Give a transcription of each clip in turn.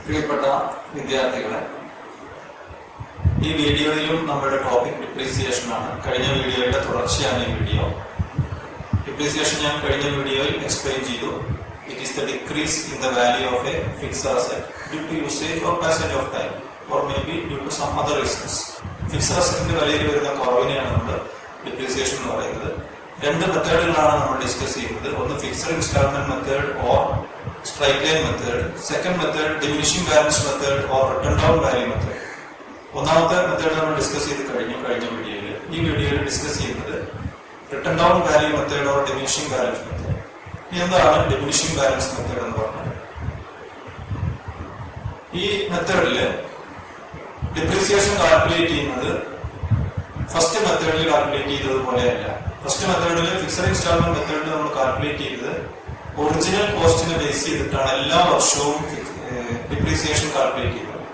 പ്രിയപ്പെട്ട വിദ്യാർത്ഥികളെ, ഈ വീഡിയോയിലും നമ്മുടെ ടോപ്പിക് ഡിപ്രീസിയേഷൻ ആണ്. കഴിഞ്ഞ വീഡിയോയുടെ തുടർച്ചയാണ് ഈ വീഡിയോ. ഡിപ്രീസിയേഷൻ ഞാൻ കഴിഞ്ഞ വീഡിയോയിൽ എക്സ്പ്ലെയിൻ ചെയ്തു. It is the decrease in the value of a fixed asset due to usage or passage of time or may be due to some other reasons. Fixed അസറ്റിന്റെ വിലയിൽ വരുന്ന കുറവിനെയാണ് നമ്മൾ ഡിപ്രീസിയേഷൻ എന്ന് പറയുന്നത്. രണ്ട് മെത്തേഡുകളാണ് നമ്മൾ ഡിസ്കസ് ചെയ്യുന്നത്. ഒന്ന് fixed instalment method or straight line method. Second method diminishing balance method or written down value method. ഒന്നാമത്തെ മെത്തേഡ് നമ്മൾ ഡിസ്കസ് ചെയ്ത് കഴിഞ്ഞ വീഡിയോയിൽ. ഈ വീഡിയോയിൽ ഡിസ്കസ് ചെയ്യുന്നത് written down value method or diminishing balance method. ഇനി എന്താണ് ഡിമിനിഷിംഗ് ബാലൻസ് മെത്തേഡ് എന്ന് പറഞ്ഞത്? ഈ മെത്തേഡിൽ ഡിപ്രീസിയേഷൻ കാൽക്കുലേറ്റ് ചെയ്യുന്നത് ഫസ്റ്റ് മെത്തേഡിൽ കാൽക്കുലേറ്റ് ചെയ്തതുപോലെയല്ല. ഫസ്റ്റ് മെത്തേഡിൽ ഫിക്സഡ് ഇൻസ്റ്റാൾമെന്റ് മെത്തേഡിൽ നമ്മൾ കാൽക്കുലേറ്റ് ചെയ്തത് ഒറിജിനൽ കോസ്റ്റിനെ ബേസ് ചെയ്തിട്ടാണ് എല്ലാ വർഷവും ഡിപ്രീസിയേഷൻ കാൽക്കുലേറ്റ് ചെയ്യുന്നത്.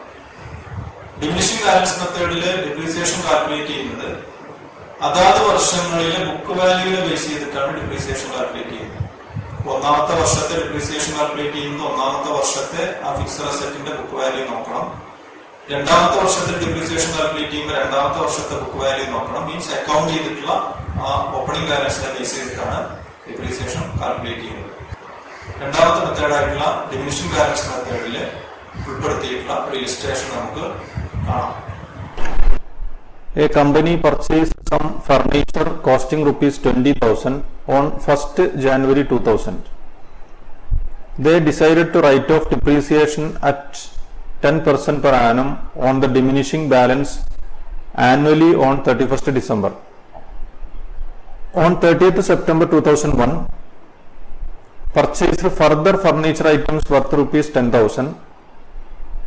ഡിമിനിഷിംഗ് ബാലൻസ് മെത്തേഡില് ഡിപ്രീസിയേഷൻ കാൽക്കുലേറ്റ് ചെയ്യുന്നത് അതാത് വർഷങ്ങളിലെ ബുക്ക് വാല്യൂവിനെ ബേസ് ചെയ്തിട്ടാണ് ഡിപ്രീസിയേഷൻ കാൽക്കുലേറ്റ് ചെയ്യുന്നത്. ഒന്നാമത്തെ വർഷത്തെ ഡിപ്രീസിയേഷൻ കാൽക്കുലേറ്റ് ചെയ്യുന്നത് ഒന്നാമത്തെ വർഷത്തെ ആ ഫിക്സഡ് അസറ്റിന്റെ ബുക്ക് വാല്യൂ നോക്കണം. രണ്ടാമത്തെ വർഷത്തെ ഡിപ്രീസിയേഷൻ കാൽക്കുലേറ്റ് ചെയ്യുമ്പോൾ രണ്ടാമത്തെ വർഷത്തെ ബുക്ക് വാല്യൂ നോക്കണം. മീൻസ് അക്കൗണ്ട് ചെയ്തിട്ടുള്ള ആ ഓപ്പണിംഗ് ബാലൻസിനെ ബേസ് ചെയ്തിട്ടാണ് ഡിപ്രീസിയേഷൻ കാൽക്കുലേറ്റ് ചെയ്യുന്നത്. രണ്ടാമത്തെ മെത്തേഡായിട്ടുള്ള ഡിമിനിഷിംഗ് ബാലൻസ് മെത്തേഡിൽ ഉൾപ്പെടുത്തിയിട്ടുള്ള ഒരു ഇലിസ്ട്രേഷൻ നമുക്ക് കാണാം. A company purchased some furniture costing rupees 20,000 on 1st January 2000. They decided to write off depreciation at 10% per annum on the diminishing balance annually on 31st December. On 30th September 2001, purchased further furniture items worth rupees 10,000.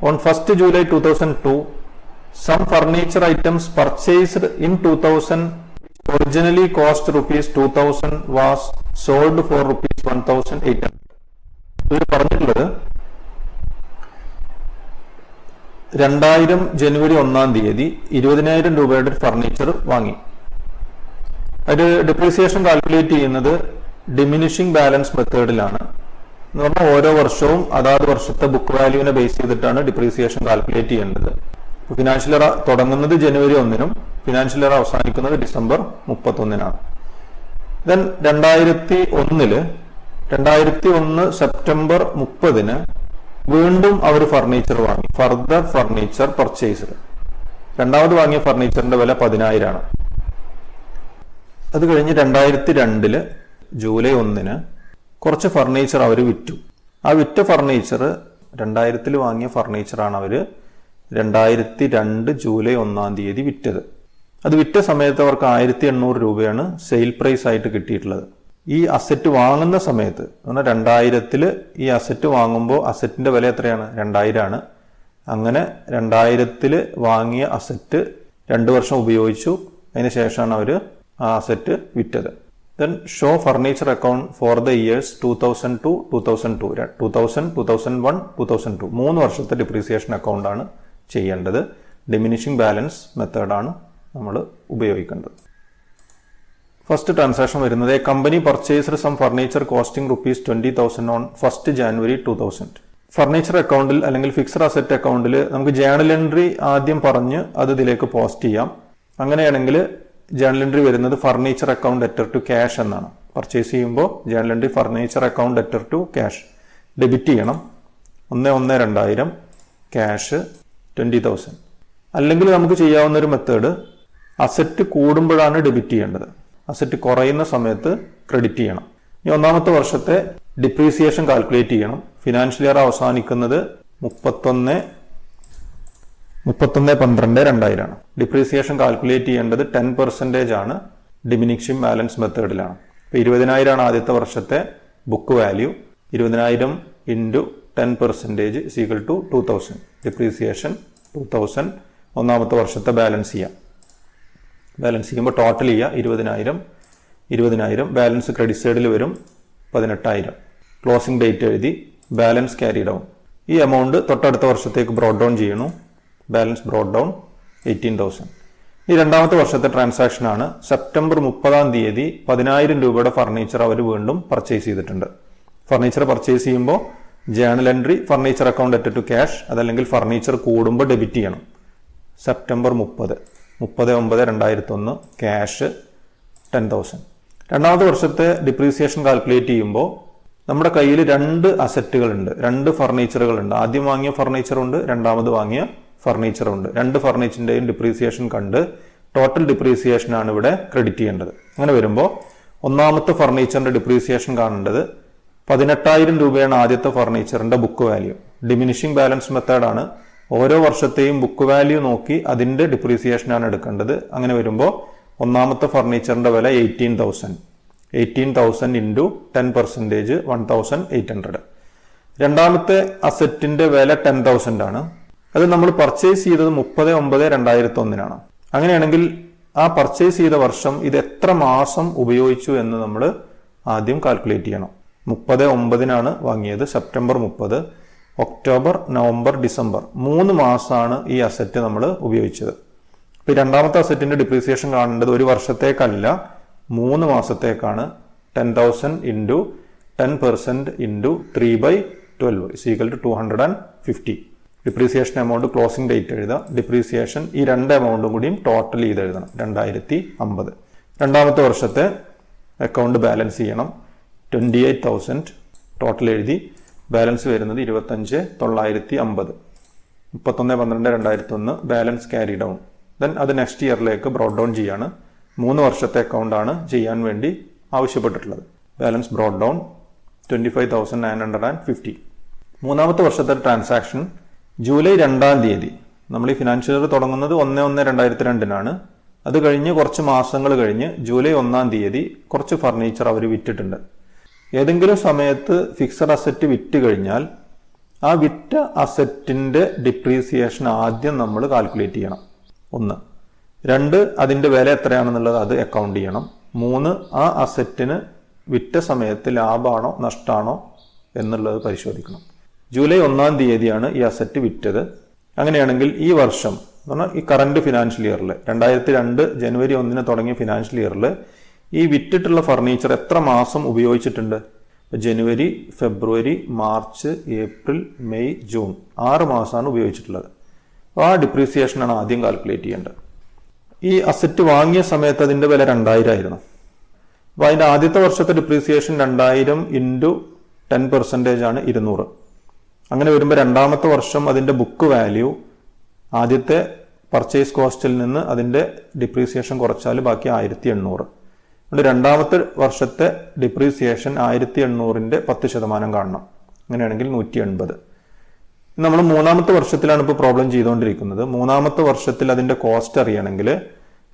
On 1st July 2002, some furniture items purchased in 2000 which originally cost rupees 2,000 was sold for rupees 1,800. ഇത് പറഞ്ഞിട്ടുള്ളത് 2000 ജനുവരി 1-ാം തീയതി 20,000 രൂപയുടെ furniture വാങ്ങി. അത് depreciation calculate ചെയ്യുന്നത് diminishing balance മെത്തേഡിലാണ്. എന്ന് പറഞ്ഞാൽ ഓരോ വർഷവും അതാത് വർഷത്തെ ബുക്ക് വാല്യൂവിനെ ബേസ് ചെയ്തിട്ടാണ് ഡിപ്രീസിയേഷൻ കാൽക്കുലേറ്റ് ചെയ്യേണ്ടത്. ഫിനാൻഷ്യൽ ഇയർ തുടങ്ങുന്നത് ജനുവരി 1-നും ഫിനാൻഷ്യൽ ഇയർ അവസാനിക്കുന്നത് ഡിസംബർ 31-നാണ്. ദെൻ 2001 സെപ്റ്റംബർ 30-ന് വീണ്ടും അവർ ഫർണിച്ചർ വാങ്ങി. Further furniture purchased. രണ്ടാമത് വാങ്ങിയ ഫർണിച്ചറിന്റെ വില 10,000 ആണ്. അത് കഴിഞ്ഞ് 2002 ജൂലൈ 1-ന് കുറച്ച് ഫർണിച്ചർ അവർ വിറ്റു. ആ വിറ്റ ഫർണിച്ചർ 2000 വാങ്ങിയ ഫർണിച്ചറാണ് അവര് 2002 ജൂലൈ 1-ാം തീയതി വിറ്റത്. അത് വിറ്റ സമയത്ത് അവർക്ക് 1,800 രൂപയാണ് സെയിൽ പ്രൈസ് ആയിട്ട് കിട്ടിയിട്ടുള്ളത്. ഈ അസറ്റ് വാങ്ങുന്ന സമയത്ത് 2000 ഈ അസറ്റ് വാങ്ങുമ്പോൾ അസറ്റിന്റെ വില എത്രയാണ്? 2000 ആണ്. അങ്ങനെ 2000 വാങ്ങിയ അസറ്റ് 2 വർഷം ഉപയോഗിച്ചു. അതിന് ശേഷമാണ് അവർ ആ അസറ്റ് വിറ്റത്. Then show furniture account for the years 2000 to 2002. 2000, 2001, 2002. 3 വർഷത്തെ ഡിപ്രീസിയേഷൻ അക്കൗണ്ട് ആണ് ചെയ്യേണ്ടത്. ഡിമിനിഷിംഗ് ബാലൻസ് മെത്തേഡാണ് നമ്മൾ ഉപയോഗിക്കേണ്ടത്. ഫസ്റ്റ് ട്രാൻസാക്ഷൻ വരുന്നത് a company purchased some furniture costing rupees 20,000 on 1st January 2000. Furniture അക്കൗണ്ടിൽ അല്ലെങ്കിൽ ഫിക്സഡ് അസറ്റ് അക്കൗണ്ടിൽ നമുക്ക് ജേണൽ എൻട്രി ആദ്യം പറഞ്ഞ് അത് ഇതിലേക്ക് പോസ്റ്റ് ചെയ്യാം. അങ്ങനെയാണെങ്കിൽ ജേണൽ എൻട്രി വരുന്നത് furniture account debtor to cash എന്നാണ്. പർച്ചേസ് ചെയ്യുമ്പോൾ journal entry furniture account debtor to cash debit ചെയ്യണം. 1/1/2000 ക്യാഷ് 20,000. അല്ലെങ്കിൽ നമുക്ക് ചെയ്യാവുന്ന ഒരു മെത്തേഡ് അസറ്റ് കൂടുമ്പോഴാണ് ഡെബിറ്റ് ചെയ്യേണ്ടത്. അസറ്റ് കുറയുന്ന സമയത്ത് ക്രെഡിറ്റ് ചെയ്യണം. ഇനി ഒന്നാമത്തെ വർഷത്തെ ഡിപ്രീസിയേഷൻ കാൽക്കുലേറ്റ് ചെയ്യണം. ഫിനാൻഷ്യൽ ഇയർ അവസാനിക്കുന്നത് 31/12/2000 ആണ്. ഡിപ്രീസിയേഷൻ കാൽക്കുലേറ്റ് ചെയ്യേണ്ടത് 10% ആണ്. ഡിമിനിഷിംഗ് ബാലൻസ് മെത്തേഡിലാണ്. ഇപ്പോൾ 20,000 ആണ് ആദ്യത്തെ വർഷത്തെ book value. 20,000 into 10% is equal to 2,000. Depreciation 2,000. ഒന്നാമത്തെ വർഷത്തെ ബാലൻസ് ചെയ്യാം. ബാലൻസ് ചെയ്യുമ്പോൾ ടോട്ടൽ ചെയ്യുക 20,000. ബാലൻസ് ക്രെഡിറ്റ് സൈഡിൽ വരും 18,000. ക്ലോസിംഗ് ഡേറ്റ് എഴുതി ബാലൻസ് ക്യാരി ഡൗൺ. ഈ എമൗണ്ട് തൊട്ടടുത്ത വർഷത്തേക്ക് ബ്രോഡ് ഡൗൺ ചെയ്യണു. Balance broad down 18,000. ഈ രണ്ടാമത്തെ വർഷത്തെ ട്രാൻസാക്ഷൻ ആണ്. സെപ്റ്റംബർ 30-ാം തീയതി 10,000 രൂപയുടെ ഫർണിച്ചർ അവർ വീണ്ടും പർച്ചേസ് ചെയ്തിട്ടുണ്ട്. ഫർണിച്ചർ പർച്ചേസ് ചെയ്യുമ്പോൾ journal entry furniture account at to cash, അതല്ലെങ്കിൽ ഫർണിച്ചർ കൂടുമ്പോൾ ഡെബിറ്റ് ചെയ്യണം. September 30/9/2001 cash 10,000. രണ്ടാമത്തെ വർഷത്തെ ഡിപ്രീസിയേഷൻ കാൽക്കുലേറ്റ് ചെയ്യുമ്പോൾ നമ്മുടെ കയ്യിൽ 2 അസറ്റുകളുണ്ട്, 2 ഫർണിച്ചറുകളുണ്ട്. ആദ്യം വാങ്ങിയ ഫർണിച്ചറുണ്ട്, രണ്ടാമത് വാങ്ങിയ ഫർണിച്ചറുണ്ട്. 2 ഫർണിച്ചറിന്റെയും ഡിപ്രീസിയേഷൻ കണ്ട് ടോട്ടൽ ഡിപ്രീസിയേഷൻ ആണ് ഇവിടെ ക്രെഡിറ്റ് ചെയ്യേണ്ടത്. അങ്ങനെ വരുമ്പോൾ ഒന്നാമത്തെ ഫർണിച്ചറിന്റെ ഡിപ്രീസിയേഷൻ കാണേണ്ടത് 18,000 രൂപയാണ് ആദ്യത്തെ ഫർണിച്ചറിന്റെ ബുക്ക് വാല്യൂ. ഡിമിനിഷിംഗ് ബാലൻസ് മെത്തേഡാണ്. ഓരോ വർഷത്തെയും ബുക്ക് വാല്യൂ നോക്കി അതിന്റെ ഡിപ്രീസിയേഷൻ ആണ് എടുക്കേണ്ടത്. അങ്ങനെ വരുമ്പോൾ ഒന്നാമത്തെ ഫർണിച്ചറിന്റെ വില 18,000 ഇൻറ്റു 10% 1,800. രണ്ടാമത്തെ അസറ്റിന്റെ വില 10,000 ആണ്. അത് നമ്മൾ പർച്ചേസ് ചെയ്തത് 30/9/2001 അങ്ങനെയാണെങ്കിൽ ആ പർച്ചേസ് ചെയ്ത വർഷം ഇത് എത്ര മാസം ഉപയോഗിച്ചു എന്ന് നമ്മൾ ആദ്യം കാൽക്കുലേറ്റ് ചെയ്യണം. 30/9 വാങ്ങിയത്, സെപ്റ്റംബർ 30, ഒക്ടോബർ, നവംബർ, ഡിസംബർ 3 മാസമാണ് ഈ അസറ്റ് നമ്മൾ ഉപയോഗിച്ചത്. ഇപ്പൊ രണ്ടാമത്തെ അസറ്റിന്റെ ഡിപ്രീസിയേഷൻ കാണേണ്ടത് 1 വർഷത്തേക്കല്ല, 3 മാസത്തേക്കാണ്. 10,000 into 10% into 3/12 = 250. Depreciation amount closing date എഴുതാം. ഡിപ്രീസിയേഷൻ ഈ 2 എമൗണ്ടും കൂടിയും ടോട്ടൽ ചെയ്ത് എഴുതണം, 2,050. രണ്ടാമത്തെ വർഷത്തെ അക്കൗണ്ട് ബാലൻസ് ചെയ്യണം. 28,000 ടോട്ടൽ എഴുതി. ബാലൻസ് വരുന്നത് 25,950. 31/12/2001 ബാലൻസ് ക്യാരി ഡൗൺ. ദെൻ അത് നെക്സ്റ്റ് ഇയറിലേക്ക് ബ്രോഡ് ഡൗൺ ചെയ്യാണ്. 3 വർഷത്തെ അക്കൗണ്ടാണ് ചെയ്യാൻ വേണ്ടി ആവശ്യപ്പെട്ടിട്ടുള്ളത്. Balance broad down 25,950. മൂന്നാമത്തെ വർഷത്തെ ട്രാൻസാക്ഷൻ ജൂലൈ 2 നമ്മൾ ഈ ഫിനാൻഷ്യൽ ഇയർ തുടങ്ങുന്നത് 1/1/2002 അത് കഴിഞ്ഞ് കുറച്ച് മാസങ്ങൾ കഴിഞ്ഞ് ജൂലൈ 1 കുറച്ച് ഫർണിച്ചർ അവർ വിറ്റിട്ടുണ്ട്. ഏതെങ്കിലും സമയത്ത് ഫിക്സഡ് അസറ്റ് വിറ്റ് കഴിഞ്ഞാൽ ആ വിറ്റ അസറ്റിന്റെ ഡിപ്രീസിയേഷൻ ആദ്യം നമ്മൾ കാൽക്കുലേറ്റ് ചെയ്യണം. 1. 2 അതിന്റെ വില എത്രയാണെന്നുള്ളത് അത് അക്കൗണ്ട് ചെയ്യണം. 3 ആ അസറ്റിന് വിറ്റ സമയത്ത് ലാഭമാണോ നഷ്ടമാണോ എന്നുള്ളത് പരിശോധിക്കണം. ജൂലൈ 1 ഈ അസറ്റ് വിറ്റത്. അങ്ങനെയാണെങ്കിൽ ഈ വർഷം എന്ന് പറഞ്ഞാൽ ഈ കറന്റ് ഫിനാൻഷ്യൽ ഇയറിൽ 2002 ജനുവരി 1 തുടങ്ങിയ ഫിനാൻഷ്യൽ ഇയറിൽ ഈ വിറ്റിട്ടുള്ള ഫർണിച്ചർ എത്ര മാസം ഉപയോഗിച്ചിട്ടുണ്ട്? ജനുവരി, ഫെബ്രുവരി, മാർച്ച്, ഏപ്രിൽ, മെയ്, ജൂൺ 6 മാസമാണ് ഉപയോഗിച്ചിട്ടുള്ളത്. അപ്പോൾ ആ ഡിപ്രീസിയേഷനാണ് ആദ്യം കാൽക്കുലേറ്റ് ചെയ്യേണ്ടത്. ഈ അസറ്റ് വാങ്ങിയ സമയത്ത് അതിന്റെ വില 2,000 ആയിരുന്നു. അപ്പോൾ അതിന്റെ ആദ്യത്തെ വർഷത്തെ ഡിപ്രീസിയേഷൻ 2,000 ഇൻറ്റു 10% ആണ് 200. അങ്ങനെ വരുമ്പോൾ രണ്ടാമത്തെ വർഷം അതിന്റെ ബുക്ക് വാല്യൂ ആദ്യത്തെ പർച്ചേസ് കോസ്റ്റിൽ നിന്ന് അതിന്റെ ഡിപ്രീസിയേഷൻ കുറച്ചാൽ ബാക്കി 1,800. അതുകൊണ്ട് രണ്ടാമത്തെ വർഷത്തെ ഡിപ്രീസിയേഷൻ 1,800ന്റെ 10% കാണണം. അങ്ങനെയാണെങ്കിൽ 180. നമ്മൾ മൂന്നാമത്തെ വർഷത്തിലാണ് ഇപ്പോൾ പ്രോബ്ലം ചെയ്തുകൊണ്ടിരിക്കുന്നത്. മൂന്നാമത്തെ വർഷത്തിൽ അതിന്റെ കോസ്റ്റ് അറിയണമെങ്കിൽ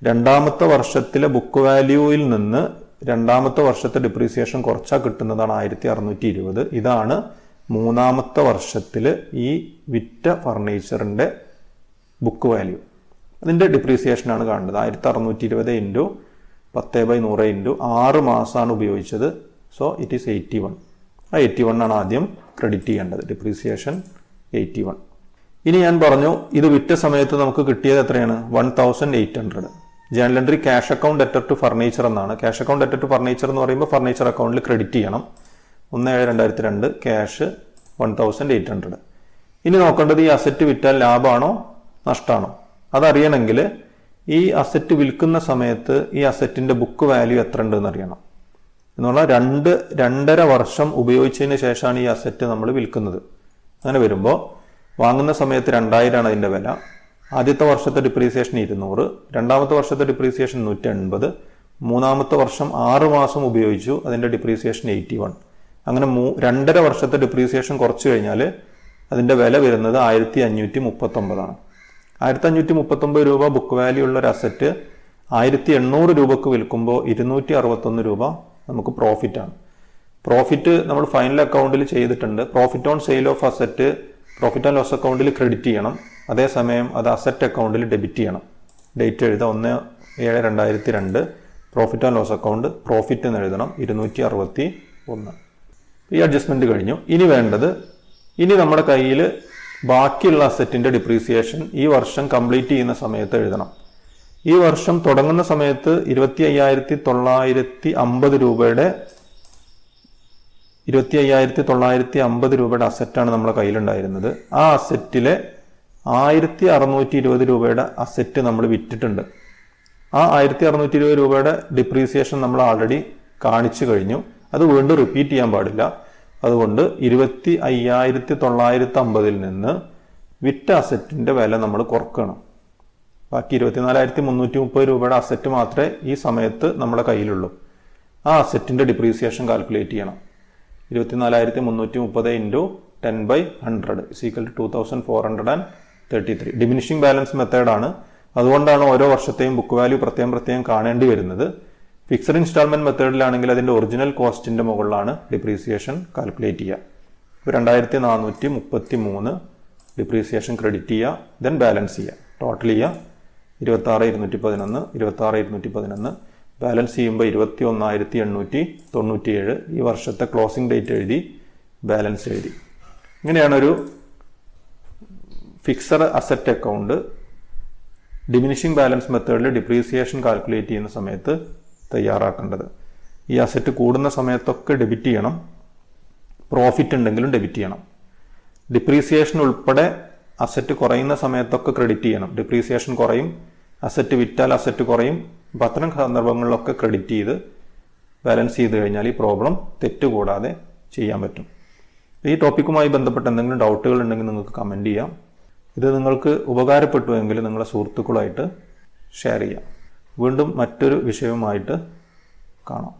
രണ്ടാമത്തെ വർഷത്തിലെ ബുക്ക് വാല്യൂയിൽ നിന്ന് രണ്ടാമത്തെ വർഷത്തെ ഡിപ്രീസിയേഷൻ കുറച്ചാൽ കിട്ടുന്നതാണ് 1,620. ഇതാണ് മൂന്നാമത്തെ വർഷത്തിൽ ഈ വിറ്റ ഫർണിച്ചറിന്റെ ബുക്ക് വാല്യൂ. അതിന്റെ ഡിപ്രീസിയേഷൻ ആണ് കാണുന്നത്. 1,620 ഇൻറ്റു 10/100 ഇൻറ്റു 6 മാസമാണ് ഉപയോഗിച്ചത്. So it is 81. ആ 81 ആണ് ആദ്യം ക്രെഡിറ്റ് ചെയ്യേണ്ടത്. ഡിപ്രീസിയേഷൻ 81. ഇനി ഞാൻ പറഞ്ഞു ഇത് വിറ്റ സമയത്ത് നമുക്ക് കിട്ടിയത് എത്രയാണ്? 1,800. Journal entry cash account debtor to furniture എന്നാണ്. Cash account debtor to furniture എന്ന് പറയുമ്പോൾ ഫർണിച്ചർ അക്കൗണ്ടിൽ ക്രെഡിറ്റ് ചെയ്യണം. 1/7/2002 ക്യാഷ് 1,800. ഇനി നോക്കേണ്ടത് ഈ അസറ്റ് വിറ്റാൽ ലാഭമാണോ നഷ്ടമാണോ അതറിയണമെങ്കിൽ ഈ അസറ്റ് വിൽക്കുന്ന സമയത്ത് ഈ അസറ്റിന്റെ ബുക്ക് വാല്യൂ എത്ര ഉണ്ടെന്ന് അറിയണം. എന്നുള്ള 2.5 വർഷം ഉപയോഗിച്ചതിന് ശേഷമാണ് ഈ അസറ്റ് നമ്മൾ വിൽക്കുന്നത്. അങ്ങനെ വരുമ്പോൾ വാങ്ങുന്ന സമയത്ത് 2,000 ആണ് അതിന്റെ വില. ആദ്യത്തെ വർഷത്തെ ഡിപ്രീസിയേഷൻ 200, രണ്ടാമത്തെ വർഷത്തെ ഡിപ്രീസിയേഷൻ 180, മൂന്നാമത്തെ വർഷം 6 മാസം ഉപയോഗിച്ചു, അതിന്റെ ഡിപ്രീസിയേഷൻ 81. അങ്ങനെ 2.5 വർഷത്തെ ഡിപ്രീസിയേഷൻ കുറച്ചു കഴിഞ്ഞാൽ അതിന്റെ വില വരുന്നത് 1,539 ആണ്. 1,539 രൂപ ബുക്ക് വാല്യൂ ഉള്ള ഒരു അസറ്റ് 1,800 രൂപക്ക് വിൽക്കുമ്പോൾ 261 രൂപ നമുക്ക് പ്രോഫിറ്റ് ആണ്. പ്രോഫിറ്റ് നമ്മൾ ഫൈനൽ അക്കൗണ്ടിൽ ചെയ്തിട്ടുണ്ട്. Profit on sale of asset profit and loss അക്കൗണ്ടിൽ ക്രെഡിറ്റ് ചെയ്യണം. അതേസമയം അത് അസറ്റ് അക്കൗണ്ടിൽ ഡെബിറ്റ് ചെയ്യണം. ഡേറ്റ് എഴുതാം 1/7/2002. Profit and loss account profit എന്ന് എഴുതണം 261. ഈ അഡ്ജസ്റ്റ്മെന്റ് കഴിഞ്ഞു. ഇനി വേണ്ടത് നമ്മുടെ കയ്യിൽ ബാക്കിയുള്ള അസറ്റിന്റെ ഡിപ്രീസിയേഷൻ ഈ വർഷം കംപ്ലീറ്റ് ചെയ്യുന്ന സമയത്ത് എഴുതണം. ഈ വർഷം തുടങ്ങുന്ന സമയത്ത് 25,950 രൂപയുടെ 25,950 രൂപയുടെ അസറ്റാണ് നമ്മളെ കയ്യിലുണ്ടായിരുന്നത്. ആ അസറ്റിലെ 1,620 രൂപയുടെ അസറ്റ് നമ്മൾ വിറ്റിട്ടുണ്ട്. ആ 1,620 രൂപയുടെ ഡിപ്രീസിയേഷൻ നമ്മൾ ആൾറെഡി കാണിച്ചു കഴിഞ്ഞു. അത് വീണ്ടും റിപ്പീറ്റ് ചെയ്യാൻ പാടില്ല. അതുകൊണ്ട് 25,950 നിന്ന് വിറ്റ അസറ്റിന്റെ വില നമ്മൾ കുറക്കണം. ബാക്കി 24,330 രൂപയുടെ അസറ്റ് മാത്രമേ ഈ സമയത്ത് നമ്മുടെ കയ്യിലുള്ളൂ. ആ അസറ്റിന്റെ ഡിപ്രീസിയേഷൻ കാൽക്കുലേറ്റ് ചെയ്യണം. 24,330 ഇൻറ്റു 10/100 = 2,433. ഡിമിനിഷിംഗ് ബാലൻസ് മെത്തേഡാണ്. അതുകൊണ്ടാണ് ഓരോ വർഷത്തെയും ബുക്ക് വാല്യൂ പ്രത്യേകം കാണേണ്ടി വരുന്നത്. ഫിക്സഡ് ഇൻസ്റ്റാൾമെന്റ് മെത്തേഡിലാണെങ്കിൽ അതിന്റെ ഒറിജിനൽ കോസ്റ്റിന്റെ മുകളിലാണ് ഡിപ്രീസിയേഷൻ കാൽക്കുലേറ്റ് ചെയ്യുക. 2,433 ഡിപ്രീസിയേഷൻ ക്രെഡിറ്റ് ചെയ്യുക, ദെൻ ബാലൻസ് ചെയ്യുക, ടോട്ടൽ ചെയ്യുക. 26,211, 26,211 ബാലൻസ് ചെയ്യുമ്പോൾ 21,897. ഈ വർഷത്തെ ക്ലോസിംഗ് ഡേറ്റ് എഴുതി, ബാലൻസ് എഴുതി. ഇങ്ങനെയാണൊരു fixed asset account diminishing balance മെത്തേഡിൽ ഡിപ്രീസിയേഷൻ കാൽക്കുലേറ്റ് ചെയ്യുന്ന സമയത്ത് തയ്യാറാക്കേണ്ടത്. ഈ അസറ്റ് കൂടുന്ന സമയത്തൊക്കെ ഡെബിറ്റ് ചെയ്യണം, പ്രോഫിറ്റ് ഉണ്ടെങ്കിലും ഡെബിറ്റ് ചെയ്യണം. ഡിപ്രീസിയേഷൻ ഉൾപ്പെടെ അസറ്റ് കുറയുന്ന സമയത്തൊക്കെ ക്രെഡിറ്റ് ചെയ്യണം. ഡിപ്രീസിയേഷൻ കുറയും, അസറ്റ് വിറ്റാൽ അസറ്റ് കുറയും. അപ്പം അത്തരം സന്ദർഭങ്ങളിലൊക്കെ ക്രെഡിറ്റ് ചെയ്ത് ബാലൻസ് ചെയ്ത് കഴിഞ്ഞാൽ ഈ പ്രോബ്ലം തെറ്റുകൂടാതെ ചെയ്യാൻ പറ്റും. ഈ ടോപ്പിക്കുമായി ബന്ധപ്പെട്ട് എന്തെങ്കിലും ഡൗട്ടുകൾ ഉണ്ടെങ്കിൽ നിങ്ങൾക്ക് കമൻറ്റ് ചെയ്യാം. ഇത് നിങ്ങൾക്ക് ഉപകാരപ്പെട്ടുവെങ്കിൽ നിങ്ങളെ സുഹൃത്തുക്കളായിട്ട് ഷെയർ ചെയ്യാം. വീണ്ടും മറ്റൊരു വിഷയവുമായിട്ട് കാണാം.